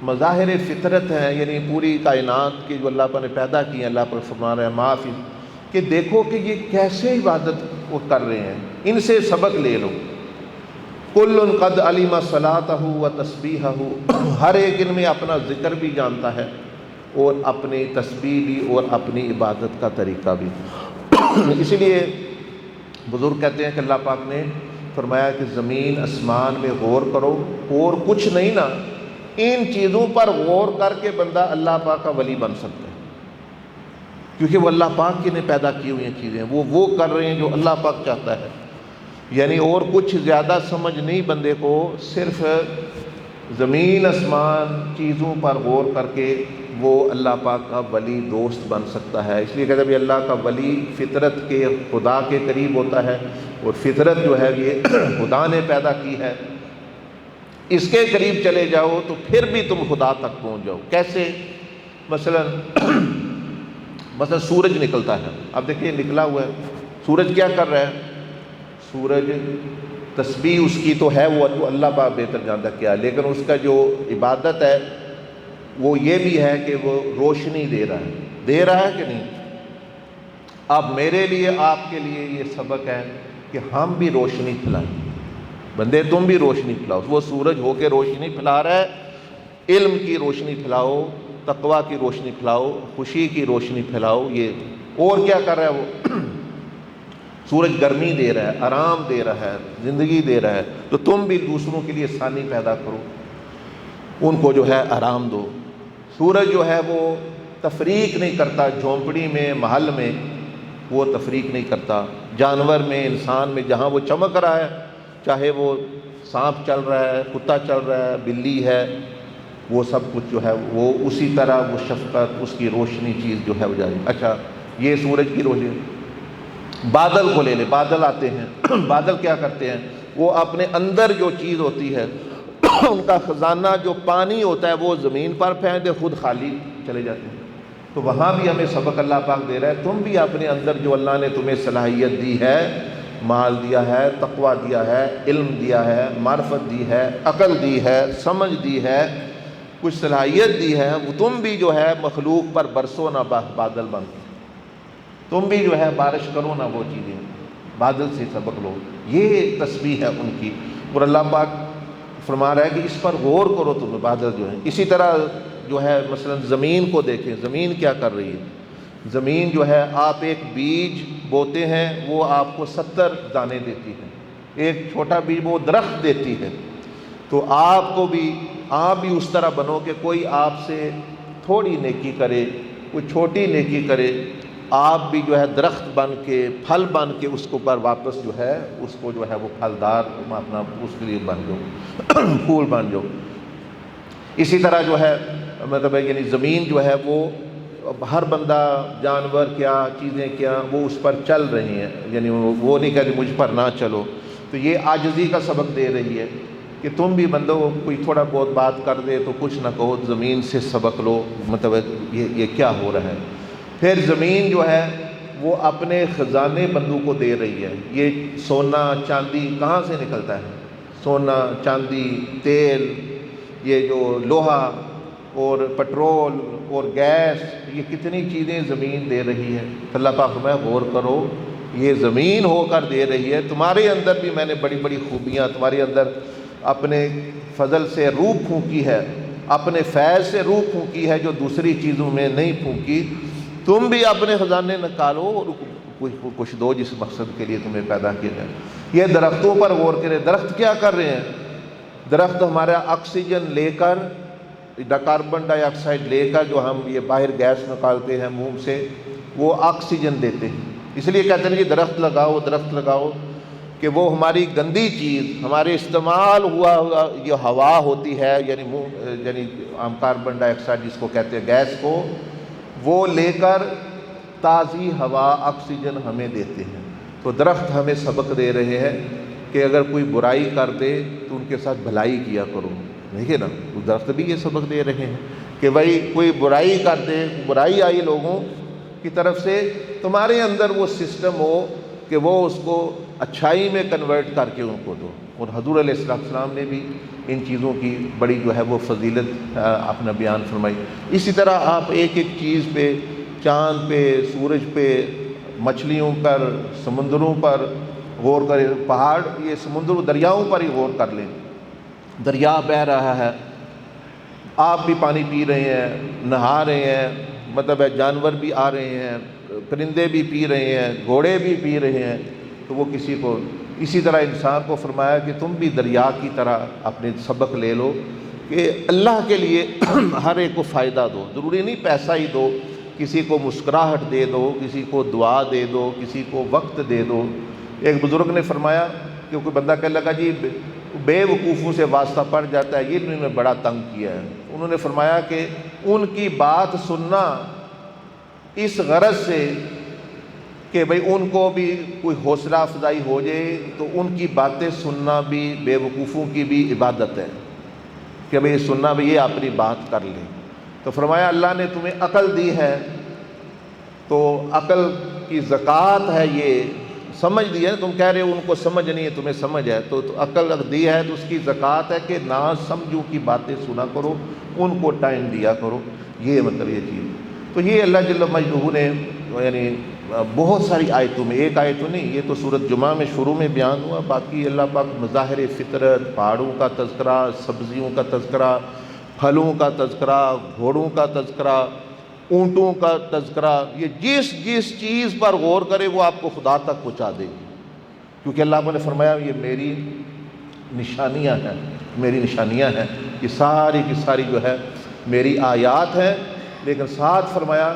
مظاہر فطرت ہیں، یعنی پوری کائنات کی جو اللہ پر نے پیدا کی ہیں، اللہ پر فرما رہا ہے معافی، کہ دیکھو کہ یہ کیسے عبادت وہ کر رہے ہیں، ان سے سبق لے لو۔ کل قد علم صلاتہ و تسبیحہ، ہر ایک ان میں اپنا ذکر بھی جانتا ہے اور اپنی تسبیح بھی اور اپنی عبادت کا طریقہ بھی۔ اسی لیے بزرگ کہتے ہیں کہ اللہ پاک نے فرمایا کہ زمین آسمان میں غور کرو، اور کچھ نہیں نا، ان چیزوں پر غور کر کے بندہ اللہ پاک کا ولی بن سکتا ہے، کیونکہ وہ اللہ پاک کی نے پیدا کی ہوئی چیزیں، وہ کر رہے ہیں جو اللہ پاک چاہتا ہے۔ یعنی اور کچھ زیادہ سمجھ نہیں بندے کو، صرف زمین آسمان چیزوں پر غور کر کے وہ اللہ پاک کا ولی دوست بن سکتا ہے۔ اس لیے کہتے ہیں اللہ کا ولی فطرت کے خدا کے قریب ہوتا ہے، اور فطرت جو ہے یہ خدا نے پیدا کی ہے، اس کے قریب چلے جاؤ تو پھر بھی تم خدا تک پہنچ جاؤ۔ کیسے؟ مثلا سورج نکلتا ہے، اب دیکھیں نکلا ہوا ہے، سورج کیا کر رہا ہے؟ سورج تسبیح اس کی تو ہے، وہ اللہ پاک بہتر جانتا کیا ہے، لیکن اس کا جو عبادت ہے وہ یہ بھی ہے کہ وہ روشنی دے رہا ہے کہ نہیں؟ اب میرے لیے آپ کے لیے یہ سبق ہے کہ ہم بھی روشنی پھیلائیں، بندے تم بھی روشنی پھیلاؤ۔ وہ سورج ہو کے روشنی پھیلا رہا ہے، علم کی روشنی پھیلاؤ، تقویٰ کی روشنی پھیلاؤ، خوشی کی روشنی پھیلاؤ۔ یہ اور کیا کر رہا ہے وہ؟ سورج گرمی دے رہا ہے، آرام دے رہا ہے، زندگی دے رہا ہے، تو تم بھی دوسروں کے لیے ثانی پیدا کرو، ان کو جو ہے آرام دو۔ سورج جو ہے وہ تفریق نہیں کرتا، جھونپڑی میں محل میں وہ تفریق نہیں کرتا، جانور میں انسان میں جہاں وہ چمک رہا ہے، چاہے وہ سانپ چل رہا ہے، کتا چل رہا ہے، بلی ہے، وہ سب کچھ جو ہے وہ اسی طرح وہ شفقت، اس کی روشنی چیز جو ہے وہ جاری۔ اچھا یہ سورج کی روشنی، بادل کو لے لے، بادل آتے ہیں، بادل کیا کرتے ہیں؟ وہ اپنے اندر جو چیز ہوتی ہے ان کا خزانہ جو پانی ہوتا ہے وہ زمین پر پھینک دے، خود خالی چلے جاتے ہیں۔ تو وہاں بھی ہمیں سبق اللہ پاک دے رہا ہے، تم بھی اپنے اندر جو اللہ نے تمہیں صلاحیت دی ہے، مال دیا ہے، تقویٰ دیا ہے، علم دیا ہے، معرفت دی ہے، عقل دی ہے، سمجھ دی ہے، کچھ صلاحیت دی ہے، وہ تم بھی جو ہے مخلوق پر برسو نہ بادل بن کے، تم بھی جو ہے بارش کرو نہ وہ چیزیں، بادل سے سبق لو۔ یہ تسبیح ہے ان کی، اور اللہ پاک فرما رہا ہے کہ اس پر غور کرو تم، بادل جو ہے۔ اسی طرح جو ہے مثلا زمین کو دیکھیں، زمین کیا کر رہی ہے؟ زمین جو ہے، آپ ایک بیج بوتے ہیں وہ آپ کو 70 دانے دیتی ہے، ایک چھوٹا بیج وہ درخت دیتی ہے۔ تو آپ بھی اس طرح بنو کہ کوئی آپ سے تھوڑی نیکی کرے، کوئی چھوٹی نیکی کرے، آپ بھی جو ہے درخت بن کے، پھل بن کے اس کو پر واپس جو ہے اس کو جو ہے وہ پھلدار اپنا اس کے لیے بن جاؤ، پھول بن جاؤ۔ اسی طرح جو ہے مطلب یعنی زمین جو ہے وہ ہر بندہ، جانور کیا، چیزیں کیا، وہ اس پر چل رہی ہیں، یعنی وہ نہیں کہتے مجھ پر نہ چلو۔ تو یہ عاجزی کا سبق دے رہی ہے کہ تم بھی بندو کوئی تھوڑا بہت بات کر دے تو کچھ نہ کہو، زمین سے سبق لو، مطلب یہ کیا ہو رہا ہے۔ پھر زمین جو ہے وہ اپنے خزانے بندوں کو دے رہی ہے۔ یہ سونا چاندی کہاں سے نکلتا ہے؟ سونا چاندی، تیل، یہ جو لوہا اور پٹرول اور گیس، یہ کتنی چیزیں زمین دے رہی ہے۔ اللہ پاک فرمایا غور کرو، یہ زمین ہو کر دے رہی ہے، تمہارے اندر بھی میں نے بڑی بڑی خوبیاں، تمہارے اندر اپنے فضل سے روح پھونکی ہے، اپنے فیض سے روح پھونکی ہے جو دوسری چیزوں میں نہیں پھونکی۔ تم بھی اپنے خزانے نکالو اور کچھ دو جس مقصد کے لیے تمہیں پیدا کیا ہے۔ یہ درختوں پر غور کریں، درخت کیا کر رہے ہیں؟ درخت ہمارا آکسیجن لے کر، کاربن ڈائی آکسائڈ لے کر، جو ہم یہ باہر گیس نکالتے ہیں منہ سے، وہ آکسیجن دیتے ہیں۔ اس لیے کہتے ہیں کہ درخت لگاؤ، درخت لگاؤ، کہ وہ ہماری گندی چیز، ہمارے استعمال ہوا جو ہوا ہوتی ہے، یعنی ہم کاربن ڈائی آکسائڈ جس کو کہتے ہیں گیس کو، وہ لے کر تازی ہوا، آکسیجن ہمیں دیتے ہیں۔ تو درخت ہمیں سبق دے رہے ہیں کہ اگر کوئی برائی کر دے تو ان کے ساتھ بھلائی کیا کرو، دیکھیے نا، درخت بھی یہ سبق دے رہے ہیں کہ بھائی کوئی برائی کر دے، برائی آئی لوگوں کی طرف سے، تمہارے اندر وہ سسٹم ہو کہ وہ اس کو اچھائی میں کنورٹ کر کے ان کو دو۔ اور حضور علیہ السلام نے بھی ان چیزوں کی بڑی جو ہے وہ فضیلت اپنا بیان فرمائی۔ اسی طرح آپ ایک ایک چیز پہ، چاند پہ، سورج پہ، مچھلیوں پر، سمندروں پر غور کریں، پہاڑ، یہ سمندر دریاؤں پر ہی غور کر لیں۔ دریا بہہ رہا ہے، آپ بھی پانی پی رہے ہیں، نہا رہے ہیں، مطلب ہے جانور بھی آ رہے ہیں، پرندے بھی پی رہے ہیں، گھوڑے بھی پی رہے ہیں، تو وہ کسی کو، اسی طرح انسان کو فرمایا کہ تم بھی دریا کی طرح اپنے سبق لے لو کہ اللہ کے لیے ہر ایک کو فائدہ دو، ضروری نہیں پیسہ ہی دو، کسی کو مسکراہٹ دے دو، کسی کو دعا دے دو، کسی کو وقت دے دو۔ ایک بزرگ نے فرمایا کہ کوئی بندہ کہنے لگا جی بے وقوفوں سے واسطہ پڑ جاتا ہے، یہ انہوں نے بڑا تنگ کیا ہے۔ انہوں نے فرمایا کہ ان کی بات سننا اس غرض سے کہ بھئی ان کو بھی کوئی حوصلہ افزائی ہو جائے، تو ان کی باتیں سننا بھی بے وقوفوں کی بھی عبادت ہے کہ بھئی سننا بھی، یہ اپنی بات کر لیں۔ تو فرمایا اللہ نے تمہیں عقل دی ہے، تو عقل کی زکوٰۃ ہے، یہ سمجھ دی ہے، تم کہہ رہے ہو ان کو سمجھ نہیں ہے، تمہیں سمجھ ہے، تو عقل دی ہے تو اس کی زکوٰۃ ہے کہ نہ سمجھو کی باتیں سنا کرو، ان کو ٹائم دیا کرو، یہ مطلب یہ چیز۔ تو یہ اللہ جل مجدہ نے یعنی بہت ساری آیتوں میں، ایک آیت تو نہیں، یہ تو سورۃ جمعہ میں شروع میں بیان ہوا، باقی اللہ پاک مظاہر فطرت، پہاڑوں کا تذکرہ، سبزیوں کا تذکرہ، پھلوں کا تذکرہ، گھوڑوں کا تذکرہ، اونٹوں کا تذکرہ، یہ جس چیز پر غور کرے وہ آپ کو خدا تک پہنچا دے گی، کیونکہ اللہ نے فرمایا یہ میری نشانیاں ہیں، میری نشانیاں ہیں، یہ ساری کی ساری جو ہے میری آیات ہیں۔ لیکن ساتھ فرمایا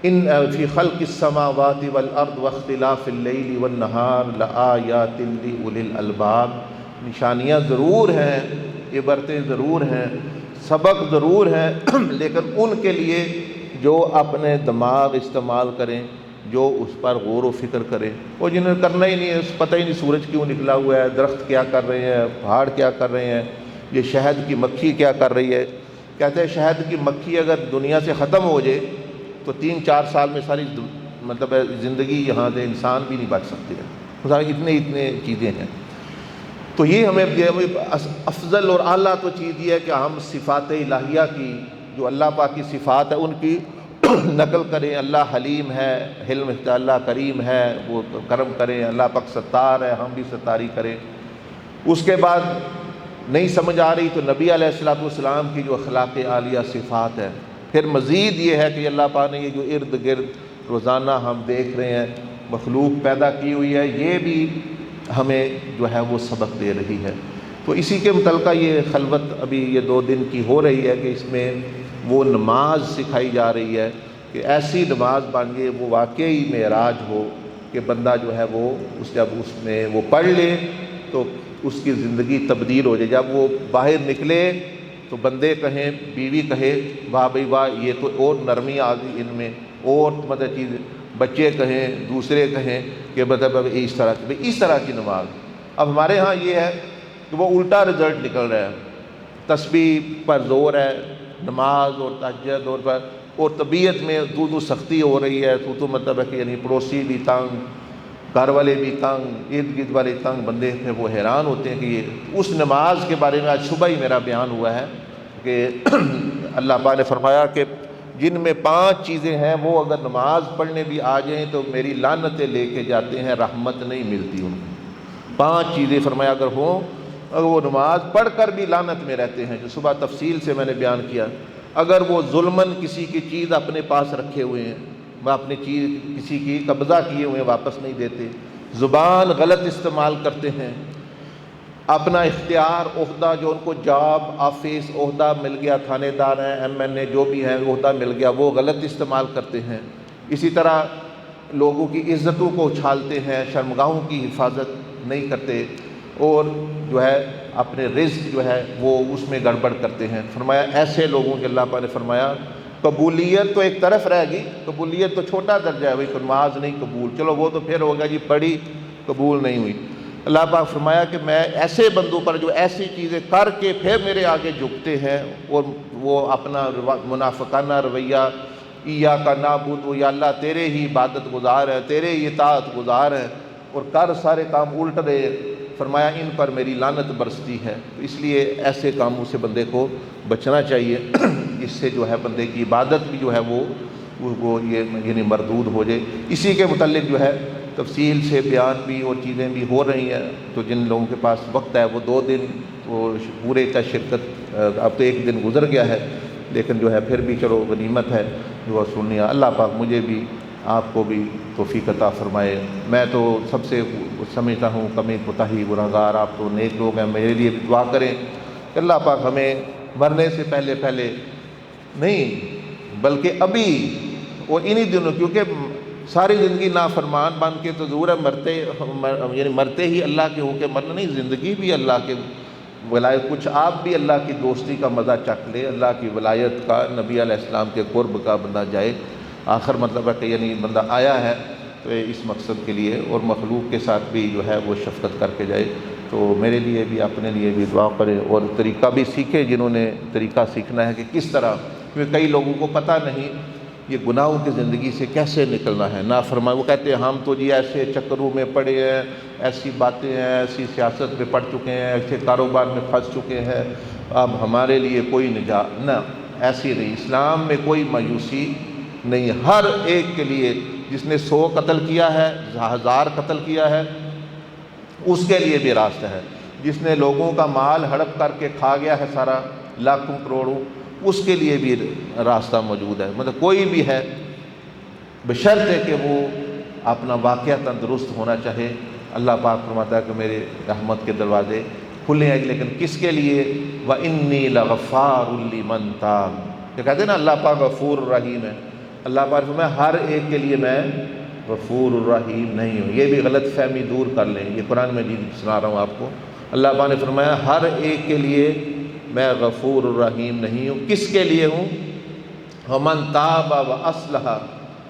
ان فی خلق السماوات والارض واختلاف اللیل والنہار لآیات لأولی الالباب، نشانیاں ضرور ہیں، عبرتیں ضرور ہیں، سبق ضرور ہیں، لیکن ان کے لیے جو اپنے دماغ استعمال کریں، جو اس پر غور و فکر کرے، اور جنہیں کرنا ہی نہیں ہے، پتہ ہی نہیں سورج کیوں نکلا ہوا ہے، درخت کیا کر رہے ہیں، پہاڑ کیا کر رہے ہیں، یہ شہد کی مکھی کیا کر رہی ہے۔ کہتے ہیں شہد کی مکھی اگر دنیا سے ختم ہو جائے تو 3-4 سال میں ساری مطلب زندگی یہاں سے انسان بھی نہیں بچ سکتے ہیں، اتنے چیزیں ہیں۔ تو یہ ہمیں افضل اور اعلیٰ تو چیز یہ ہے کہ ہم صفات الہیہ کی، جو اللہ پاک کی صفات ہے، ان کی نقل کریں۔ اللہ حلیم ہے، حلم ہے، اللہ کریم ہے، وہ کرم کریں، اللہ پاک ستار ہے، ہم بھی ستاری کریں۔ اس کے بعد نہیں سمجھ آ رہی تو نبی علیہ الصلوۃ والسلام کی جو اخلاق عالیہ صفات ہے۔ پھر مزید یہ ہے کہ اللہ پاک نے یہ جو ارد گرد روزانہ ہم دیکھ رہے ہیں مخلوق پیدا کی ہوئی ہے، یہ بھی ہمیں جو ہے وہ سبق دے رہی ہے۔ تو اسی کے متعلقہ یہ خلوت ابھی یہ 2 دن کی ہو رہی ہے کہ اس میں وہ نماز سکھائی جا رہی ہے کہ ایسی نماز بانگے وہ واقعی معراج ہو کہ بندہ جو ہے وہ جب اس میں وہ پڑھ لے تو اس کی زندگی تبدیل ہو جائے۔ جب وہ باہر نکلے تو بندے کہیں، بیوی کہے واہ بھائی واہ یہ تو اور نرمی آ گئی ان میں، اور مطلب چیز، بچے کہیں، دوسرے کہیں کہ مطلب اب اس طرح کی نماز۔ اب ہمارے ہاں یہ ہے کہ وہ الٹا رزلٹ نکل رہا ہے، تسبیح پر زور ہے، نماز اور تہجد اور طبیعت میں دو سختی ہو رہی ہے، تو مطلب ہے کہ یعنی پڑوسی بھی تنگ، گھر والے بھی تنگ، ارد گرد والے تنگ، بندے ہیں وہ حیران ہوتے ہیں کہ یہ اس نماز کے بارے میں آج صبح ہی میرا بیان ہوا ہے کہ اللہ پاک نے فرمایا کہ جن میں 5 چیزیں ہیں وہ اگر نماز پڑھنے بھی آ جائیں تو میری لعنتیں لے کے جاتے ہیں، رحمت نہیں ملتی ان کو۔ 5 چیزیں فرمایا اگر ہوں، اگر وہ نماز پڑھ کر بھی لعنت میں رہتے ہیں، جو صبح تفصیل سے میں نے بیان کیا۔ اگر وہ ظلماً کسی کی چیز اپنے پاس رکھے ہوئے ہیں، وہ اپنی چیز کسی کی قبضہ کیے ہوئے ہیں، واپس نہیں دیتے، زبان غلط استعمال کرتے ہیں، اپنا اختیار، عہدہ جو ان کو جاب، آفس، عہدہ مل گیا، تھانے دار ہیں، MNA جو بھی ہیں، عہدہ مل گیا، وہ غلط استعمال کرتے ہیں۔ اسی طرح لوگوں کی عزتوں کو اچھالتے ہیں، شرمگاہوں کی حفاظت نہیں کرتے، اور جو ہے اپنے رزق جو ہے وہ اس میں گڑبڑ کرتے ہیں۔ فرمایا ایسے لوگوں کے اللہ پاک نے فرمایا قبولیت تو ایک طرف رہ گئی، قبولیت تو چھوٹا درجہ ہے، بھائی نماز نہیں قبول، چلو وہ تو پھر ہوگا جی پڑھی قبول نہیں ہوئی۔ اللہ پاک فرمایا کہ میں ایسے بندوں پر جو ایسی چیزیں کر کے پھر میرے آگے جھکتے ہیں اور وہ اپنا منافقانہ رویہ، ایاک نعبد، یا اللہ تیرے ہی عبادت گزار ہے، تیرے ہی اطاعت گزار ہے، اور کر سارے کام الٹ رہے، فرمایا ان پر میری لعنت برستی ہے۔ تو اس لیے ایسے کاموں سے بندے کو بچنا چاہیے، اس سے جو ہے بندے کی عبادت بھی جو ہے وہ یعنی مردود ہو جائے۔ اسی کے متعلق جو ہے تفصیل سے بیان بھی اور چیزیں بھی ہو رہی ہیں، تو جن لوگوں کے پاس وقت ہے وہ 2 دن تو پورے کا شرکت، اب تو 1 دن گزر گیا ہے، لیکن جو ہے پھر بھی چلو غنیمت ہے جو سننی ہے۔ اللہ پاک مجھے بھی آپ کو بھی توفیق عطا فرمائے۔ میں تو سب سے سمجھتا ہوں کمی کوتاہی گنہگار، آپ تو نیک لوگ ہیں، میرے لیے بھی دعا کریں کہ اللہ پاک ہمیں مرنے سے پہلے نہیں بلکہ ابھی اور انہی دنوں، کیونکہ ساری زندگی نافرمان بن کے تو ضرور ہے مرتے ہی اللہ کے ہو کے مرنا نہیں، زندگی بھی اللہ کے ولایت، کچھ آپ بھی اللہ کی دوستی کا مزہ چکھ لے، اللہ کی ولایت کا، نبی علیہ السلام کے قرب کا بندہ جائے۔ آخر مطلب ہے کہ یعنی بندہ آیا ہے تو اس مقصد کے لیے، اور مخلوق کے ساتھ بھی جو ہے وہ شفقت کر کے جائے۔ تو میرے لیے بھی، اپنے لیے بھی دعا کریں، اور طریقہ بھی سیکھیں جنہوں نے طریقہ سیکھنا ہے کہ کس طرح، کیونکہ کئی لوگوں کو پتہ نہیں یہ گناہوں کی زندگی سے کیسے نکلنا ہے۔ نافرمان وہ کہتے ہیں ہم تو جی ایسے چکروں میں پڑے ہیں، ایسی باتیں ہیں، ایسی سیاست میں پڑ چکے ہیں، ایسے کاروبار میں پھنس چکے ہیں، اب ہمارے لیے کوئی نجات نہ، ایسی نہیں۔ اسلام میں کوئی مایوسی نہیں، ہر ایک کے لیے، جس نے 100 قتل کیا ہے، 1000 قتل کیا ہے، اس کے لیے بھی راستہ ہے۔ جس نے لوگوں کا مال ہڑپ کر کے کھا گیا ہے سارا، لاکھوں کروڑوں، اس کے لیے بھی راستہ موجود ہے۔ مطلب کوئی بھی ہے، بشرط ہے کہ وہ اپنا واقعہ تندرست ہونا چاہے۔ اللہ پاک فرماتا ہے کہ میرے رحمت کے دروازے کھلے ہیں، لیکن کس کے لیے؟ وَإِنِّي لَغَفَّارٌ لِمَن تاب، کہ کہتے ہیں نا اللہ پاک غفور الرحیم ہے۔ اللہ پاک فرمایا ہر ایک کے لیے میں غفور الرحیم نہیں ہوں۔ یہ بھی غلط فہمی دور کر لیں، یہ قرآن مجید سنا رہا ہوں آپ کو۔ اللہ پاک نے فرمایا ہر ایک کے لیے میں غفور الرحیم نہیں ہوں۔ کس کے لیے ہوں؟ وَمَن تَابَ وَأَصْلَحَ،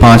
5